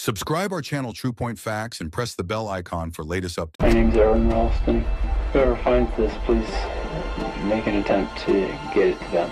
Subscribe our channel True Point Facts and press the bell icon for latest updates. My name's Aaron Ralston. Whoever finds this, please make an attempt to get it to them.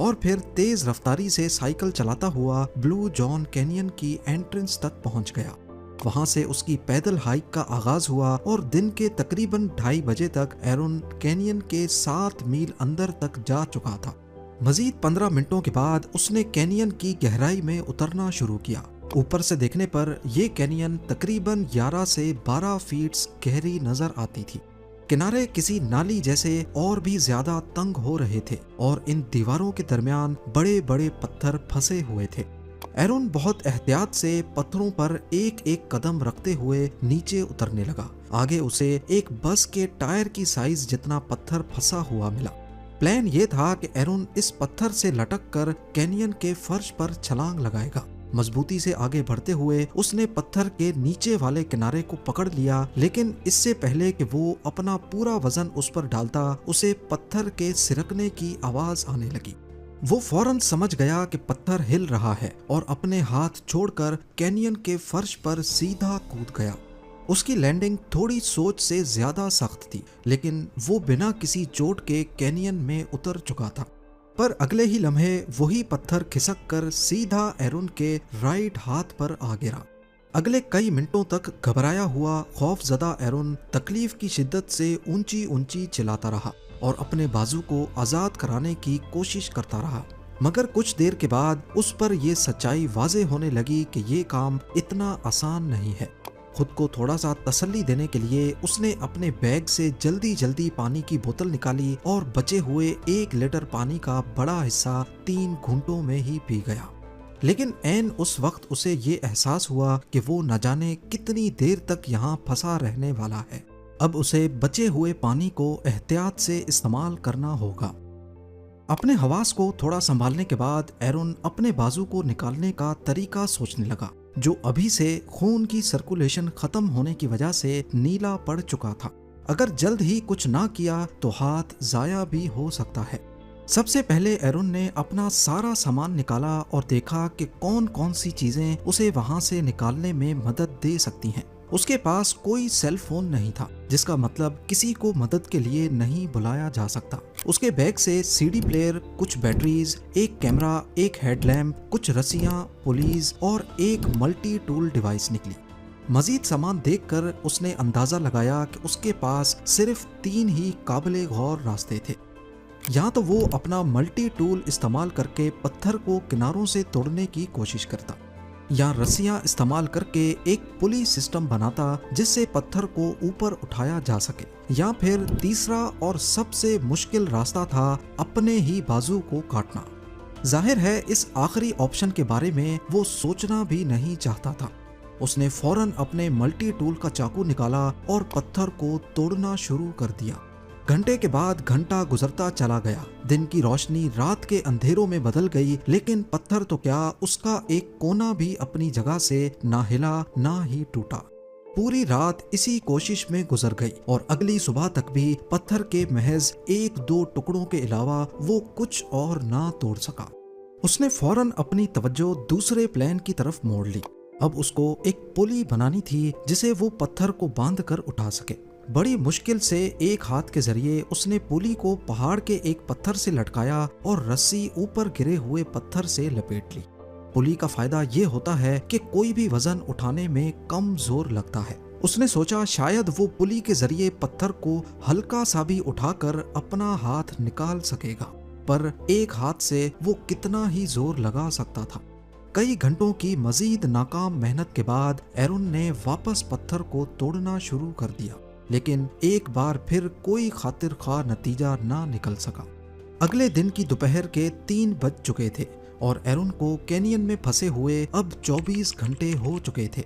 اور پھر تیز رفتاری سے cycle چلاتا ہوا بلو جان canyon کی entrance تک پہنچ گیا۔ وہاں سے اس کی پیدل ہائیک کا آغاز ہوا اور دن کے تقریباً 2:30 بجے تک ایرون کینین کے 7 میل اندر تک جا چکا تھا۔ مزید 15 منٹوں کے بعد اس نے کینین کی گہرائی میں اترنا شروع کیا۔ اوپر سے دیکھنے پر یہ کینین تقریباً 11 سے 12 فیٹ گہری نظر آتی تھی۔ کنارے کسی نالی جیسے اور بھی زیادہ تنگ ہو رہے تھے اور ان دیواروں کے درمیان بڑے بڑے پتھر پھنسے ہوئے تھے۔ ایرون بہت احتیاط سے پتھروں پر ایک ایک قدم رکھتے ہوئے نیچے اترنے لگا۔ آگے اسے ایک بس کے ٹائر کی سائز جتنا پتھر پھنسا ہوا ملا۔ پلان یہ تھا کہ ایرون اس پتھر سے لٹک کر کینین کے فرش پر چھلانگ لگائے گا۔ مضبوطی سے آگے بڑھتے ہوئے اس نے پتھر کے نیچے والے کنارے کو پکڑ لیا، لیکن اس سے پہلے کہ وہ اپنا پورا وزن اس پر ڈالتا اسے پتھر کے سرکنے کی آواز آنے لگی۔ وہ فوراً سمجھ گیا کہ پتھر ہل رہا ہے اور اپنے ہاتھ چھوڑ کر کینین کے فرش پر سیدھا کود گیا۔ اس کی لینڈنگ تھوڑی سوچ سے زیادہ سخت تھی، لیکن وہ بنا کسی چوٹ کے کینین میں اتر چکا تھا۔ پر اگلے ہی لمحے وہی پتھر کھسک کر سیدھا ایرون کے رائٹ ہاتھ پر آ گرا۔ اگلے کئی منٹوں تک گھبرایا ہوا خوف زدہ ایرون تکلیف کی شدت سے اونچی اونچی چلاتا رہا اور اپنے بازو کو آزاد کرانے کی کوشش کرتا رہا، مگر کچھ دیر کے بعد اس پر یہ سچائی واضح ہونے لگی کہ یہ کام اتنا آسان نہیں ہے۔ خود کو تھوڑا سا تسلی دینے کے لیے اس نے اپنے بیگ سے جلدی جلدی پانی کی بوتل نکالی اور بچے ہوئے 1 لیٹر پانی کا بڑا حصہ 3 گھنٹوں میں ہی پی گیا۔ لیکن عین اس وقت اسے یہ احساس ہوا کہ وہ نہ جانے کتنی دیر تک یہاں پھنسا رہنے والا ہے۔ اب اسے بچے ہوئے پانی کو احتیاط سے استعمال کرنا ہوگا۔ اپنے حواس کو تھوڑا سنبھالنے کے بعد ایرون اپنے بازو کو نکالنے کا طریقہ سوچنے لگا، جو ابھی سے خون کی سرکولیشن ختم ہونے کی وجہ سے نیلا پڑ چکا تھا۔ اگر جلد ہی کچھ نہ کیا تو ہاتھ ضائع بھی ہو سکتا ہے۔ سب سے پہلے ایرون نے اپنا سارا سامان نکالا اور دیکھا کہ کون کون سی چیزیں اسے وہاں سے نکالنے میں مدد دے سکتی ہیں۔ اس کے پاس کوئی سیل فون نہیں تھا، جس کا مطلب کسی کو مدد کے لیے نہیں بلایا جا سکتا۔ اس کے بیگ سے سی ڈی پلیئر، کچھ بیٹریز، ایک کیمرہ، ایک ہیڈ لیمپ، کچھ رسیاں، پولیز اور ایک ملٹی ٹول ڈیوائس نکلی۔ مزید سامان دیکھ کر اس نے اندازہ لگایا کہ اس کے پاس صرف 3 ہی قابل غور راستے تھے۔ یا تو وہ اپنا ملٹی ٹول استعمال کر کے پتھر کو کناروں سے توڑنے کی کوشش کرتا، یا رسیاں استعمال کر کے ایک پلی سسٹم بناتا جس سے پتھر کو اوپر اٹھایا جا سکے، یا پھر تیسرا اور سب سے مشکل راستہ تھا اپنے ہی بازو کو کاٹنا۔ ظاہر ہے اس آخری آپشن کے بارے میں وہ سوچنا بھی نہیں چاہتا تھا۔ اس نے فوراً اپنے ملٹی ٹول کا چاقو نکالا اور پتھر کو توڑنا شروع کر دیا۔ گھنٹے کے بعد گھنٹہ گزرتا چلا گیا۔ دن کی روشنی رات کے اندھیروں میں بدل گئی، لیکن پتھر تو کیا، اس کا ایک کونا بھی اپنی جگہ سے نہ ہلا نہ ہی ٹوٹا۔ پوری رات اسی کوشش میں گزر گئی اور اگلی صبح تک بھی پتھر کے محض 1-2 ٹکڑوں کے علاوہ وہ کچھ اور نہ توڑ سکا۔ اس نے فوراً اپنی توجہ دوسرے پلان کی طرف موڑ لی۔ اب اس کو ایک پلی بنانی تھی جسے وہ پتھر کو باندھ کر اٹھا سکے۔ بڑی مشکل سے ایک ہاتھ کے ذریعے اس نے پولی کو پہاڑ کے ایک پتھر سے لٹکایا اور رسی اوپر گرے ہوئے پتھر سے لپیٹ لی۔ پولی کا فائدہ یہ ہوتا ہے کہ کوئی بھی وزن اٹھانے میں کم زور لگتا ہے۔ اس نے سوچا شاید وہ پولی کے ذریعے پتھر کو ہلکا سا بھی اٹھا کر اپنا ہاتھ نکال سکے گا، پر ایک ہاتھ سے وہ کتنا ہی زور لگا سکتا تھا۔ کئی گھنٹوں کی مزید ناکام محنت کے بعد ایرون نے واپس پتھر کو توڑنا شروع کر دیا، لیکن ایک بار پھر کوئی خاطر خواہ نتیجہ نہ نکل سکا۔ اگلے دن کی دوپہر کے 3 بج چکے تھے اور ایرون کو کینین میں پھنسے ہوئے اب 24 گھنٹے ہو چکے تھے۔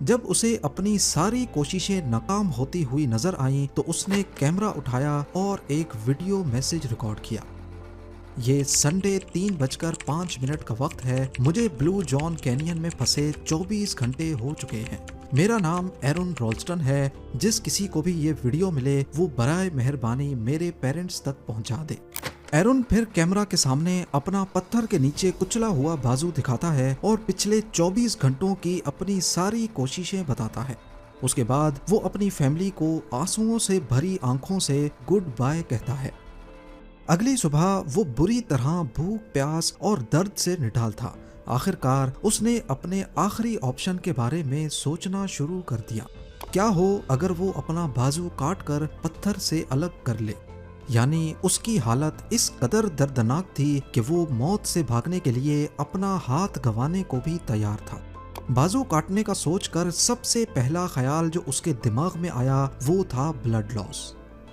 جب اسے اپنی ساری کوششیں ناکام ہوتی ہوئی نظر آئیں تو اس نے کیمرہ اٹھایا اور ایک ویڈیو میسج ریکارڈ کیا۔ یہ سنڈے 3:05 کا وقت ہے۔ مجھے بلو جان کینین میں پھنسے 24 گھنٹے ہو چکے ہیں۔ میرا نام ایرون رولسٹن ہے۔ جس کسی کو بھی یہ ویڈیو ملے وہ برائے مہربانی میرے پیرنٹس تک پہنچا دے۔ ایرون پھر کیمرہ کے سامنے اپنا پتھر کے نیچے کچلا ہوا بازو دکھاتا ہے اور پچھلے 24 گھنٹوں کی اپنی ساری کوششیں بتاتا ہے۔ اس کے بعد وہ اپنی فیملی کو آنسوؤں سے بھری آنکھوں سے گڈ بائے کہتا ہے۔ اگلی صبح وہ بری طرح بھوک پیاس اور درد سے نڈال تھا۔ آخر کار اس نے اپنے آخری آپشن کے بارے میں سوچنا شروع کر دیا۔ کیا ہو اگر وہ اپنا بازو کاٹ کر پتھر سے الگ کر لے؟ یعنی اس کی حالت اس قدر دردناک تھی کہ وہ موت سے بھاگنے کے لیے اپنا ہاتھ گنوانے کو بھی تیار تھا۔ بازو کاٹنے کا سوچ کر سب سے پہلا خیال جو اس کے دماغ میں آیا وہ تھا بلڈ لاس۔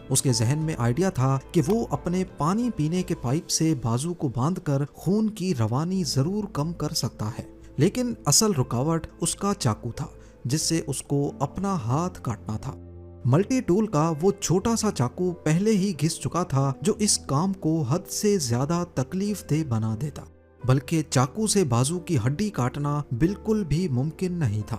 اس کے ذہن میں آئیڈیا تھا کہ وہ اپنے پانی پینے کے پائپ سے بازو کو باندھ کر خون کی روانی ضرور کم کر سکتا ہے، لیکن اصل رکاوٹ اس کا چاقو تھا جس سے اس کو اپنا ہاتھ کاٹنا تھا۔ ملٹی ٹول کا وہ چھوٹا سا چاقو پہلے ہی گھس چکا تھا جو اس کام کو حد سے زیادہ تکلیف دہ بنا دیتا، بلکہ چاقو سے بازو کی ہڈی کاٹنا بالکل بھی ممکن نہیں تھا۔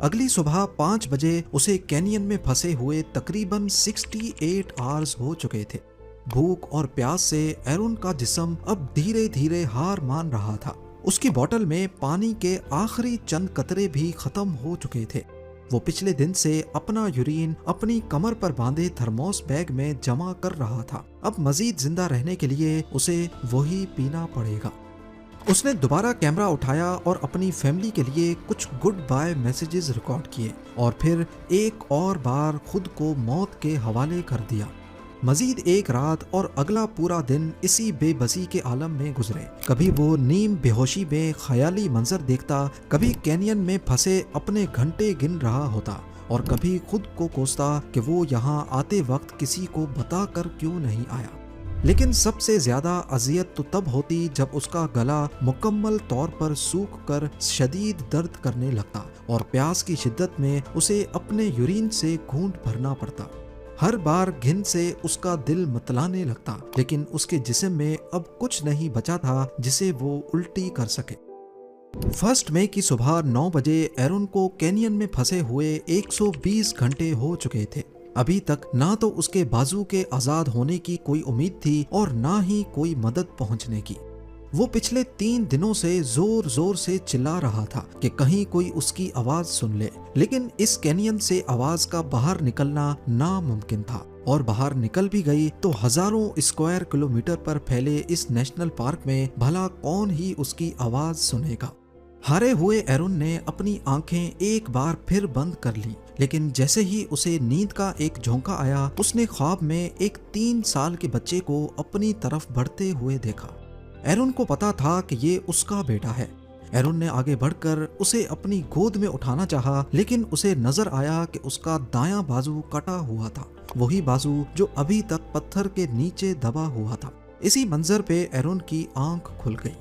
اگلی صبح 5 بجے اسے کینین میں پھنسے ہوئے تقریباً 68 آورز ہو چکے تھے۔ بھوک اور پیاس سے ایرون کا جسم اب دھیرے دھیرے ہار مان رہا تھا۔ اس کی بوتل میں پانی کے آخری چند قطرے بھی ختم ہو چکے تھے۔ وہ پچھلے دن سے اپنا یورین اپنی کمر پر باندھے تھرموس بیگ میں جمع کر رہا تھا۔ اب مزید زندہ رہنے کے لیے اسے وہی پینا پڑے گا۔ اس نے دوبارہ کیمرہ اٹھایا اور اپنی فیملی کے لیے کچھ گڈ بائے میسیجز ریکارڈ کیے اور پھر ایک اور بار خود کو موت کے حوالے کر دیا۔ مزید ایک رات اور اگلا پورا دن اسی بے بسی کے عالم میں گزرے۔ کبھی وہ نیم بے ہوشی میں خیالی منظر دیکھتا، کبھی کینین میں پھنسے اپنے گھنٹے گن رہا ہوتا اور کبھی خود کو کوستا کہ وہ یہاں آتے وقت کسی کو بتا کر کیوں نہیں آیا۔ لیکن سب سے زیادہ اذیت تو تب ہوتی جب اس کا گلا مکمل طور پر سوکھ کر شدید درد کرنے لگتا اور پیاس کی شدت میں اسے اپنے یورین سے گھونٹ بھرنا پڑتا۔ ہر بار گھن سے اس کا دل متلانے لگتا، لیکن اس کے جسم میں اب کچھ نہیں بچا تھا جسے وہ الٹی کر سکے۔ 1 مئی کی صبح 9 بجے ایرون کو کینین میں پھنسے ہوئے 120 گھنٹے ہو چکے تھے۔ ابھی تک نہ تو اس کے بازو کے آزاد ہونے کی کوئی امید تھی اور نہ ہی کوئی مدد پہنچنے کی۔ وہ پچھلے 3 دنوں سے زور زور سے چلا رہا تھا کہ کہیں کوئی اس کی آواز سن لے، لیکن اس کینین سے آواز کا باہر نکلنا ناممکن تھا، اور باہر نکل بھی گئی تو ہزاروں اسکوائر کلومیٹر پر پھیلے اس نیشنل پارک میں بھلا کون ہی اس کی آواز سنے گا۔ ہارے ہوئے ایرون نے اپنی آنکھیں ایک بار پھر بند کر لی، لیکن جیسے ہی اسے نیند کا ایک جھونکا آیا اس نے خواب میں ایک 3 سال کے بچے کو اپنی طرف بڑھتے ہوئے دیکھا۔ ایرون کو پتا تھا کہ یہ اس کا بیٹا ہے۔ ایرون نے آگے بڑھ کر اسے اپنی گود میں اٹھانا چاہا، لیکن اسے نظر آیا کہ اس کا دایاں بازو کٹا ہوا تھا، وہی بازو جو ابھی تک پتھر کے نیچے دبا ہوا تھا۔ اسی منظر پہ ایرون کی آنکھ کھل گئی۔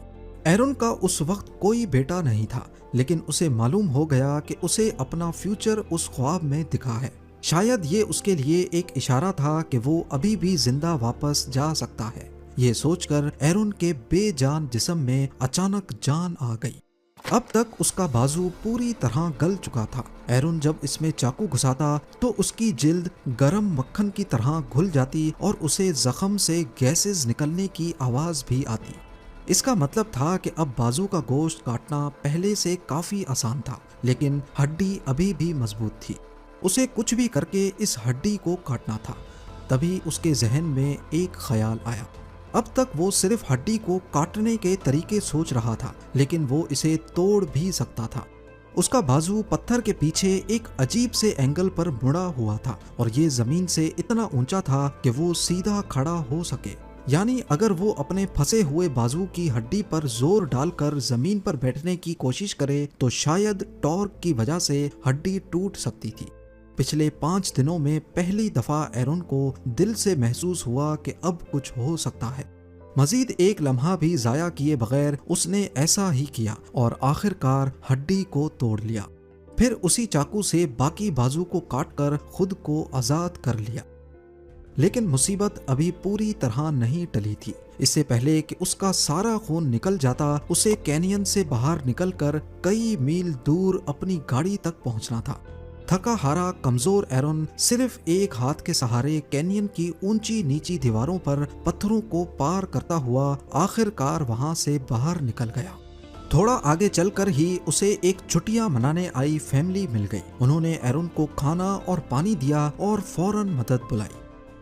ایرون کا اس وقت کوئی بیٹا نہیں تھا، لیکن اسے معلوم ہو گیا کہ اسے اپنا فیوچر اس خواب میں دکھا ہے۔ شاید یہ اس کے لیے ایک اشارہ تھا کہ وہ ابھی بھی زندہ واپس جا سکتا ہے۔ یہ سوچ کر ایرون کے بے جان جسم میں اچانک جان آ گئی۔ اب تک اس کا بازو پوری طرح گل چکا تھا۔ ایرون جب اس میں چاقو گھساتا تو اس کی جلد گرم مکھن کی طرح گھل جاتی اور اسے زخم سے گیسز نکلنے کی آواز بھی آتی۔ اس کا مطلب تھا کہ اب بازو کا گوشت کاٹنا پہلے سے کافی آسان تھا، لیکن ہڈی ابھی بھی مضبوط تھی۔ اسے کچھ بھی کر کے اس ہڈی کو کاٹنا تھا۔ تبھی اس کے ذہن میں ایک خیال آیا۔ اب تک وہ صرف ہڈی کو کاٹنے کے طریقے سوچ رہا تھا، لیکن وہ اسے توڑ بھی سکتا تھا۔ اس کا بازو پتھر کے پیچھے ایک عجیب سے اینگل پر مڑا ہوا تھا اور یہ زمین سے اتنا اونچا تھا کہ وہ سیدھا کھڑا ہو سکے۔ یعنی اگر وہ اپنے پھنسے ہوئے بازو کی ہڈی پر زور ڈال کر زمین پر بیٹھنے کی کوشش کرے تو شاید ٹارک کی وجہ سے ہڈی ٹوٹ سکتی تھی۔ پچھلے 5 دنوں میں پہلی دفعہ ایرون کو دل سے محسوس ہوا کہ اب کچھ ہو سکتا ہے۔ مزید ایک لمحہ بھی ضائع کیے بغیر اس نے ایسا ہی کیا اور آخر کار ہڈی کو توڑ لیا۔ پھر اسی چاقو سے باقی بازو کو کاٹ کر خود کو آزاد کر لیا۔ لیکن مصیبت ابھی پوری طرح نہیں ٹلی تھی۔ اس سے پہلے کہ اس کا سارا خون نکل جاتا، اسے کینین سے باہر نکل کر کئی میل دور اپنی گاڑی تک پہنچنا تھا۔ تھکا ہارا کمزور ایرون صرف ایک ہاتھ کے سہارے کینین کی اونچی نیچی دیواروں پر پتھروں کو پار کرتا ہوا آخر کار وہاں سے باہر نکل گیا۔ تھوڑا آگے چل کر ہی اسے ایک چھٹیاں منانے آئی فیملی مل گئی۔ انہوں نے ایرون کو کھانا اور پانی دیا اور فوراً مدد بلائی۔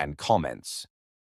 and comments.